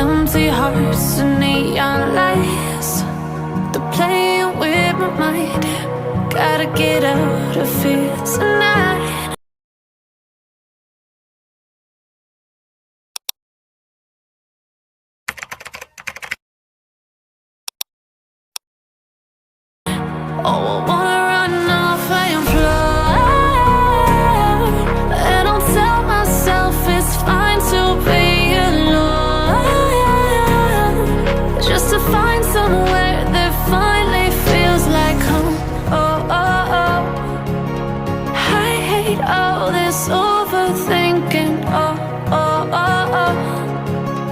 empty hearts and neon lights. They're playing with my mind. Gotta get out of here tonight. Oh, I wanna run off and fly, and I'll tell myself it's fine to be alone, just to find somewhere that finally feels like home. Oh, oh, oh. I hate all this overthinking. Oh, oh, oh, oh.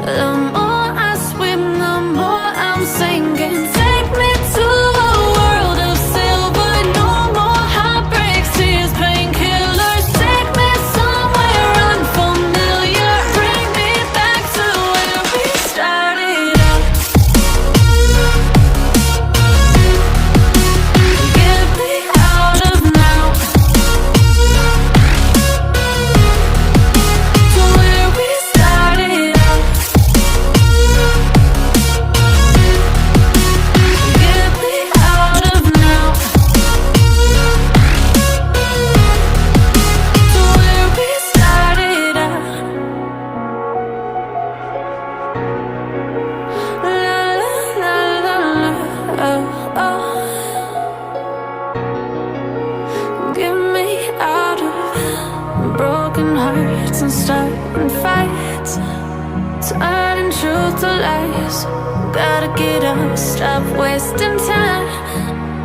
The more I swim, the more I'm sinking. Take me to a world of silver, no more heartbreaks, tears, painkillers. Take me somewhere unfamiliar, bring me back to where we started out. Get me out of now, to where we started out. Get me out of now, to where we started out. La la la la la, oh, oh. Get me out of broken hearts and starting fights, turning truth to lies. Gotta get up, stop wasting time.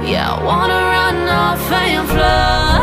Yeah, I wanna run off and fly.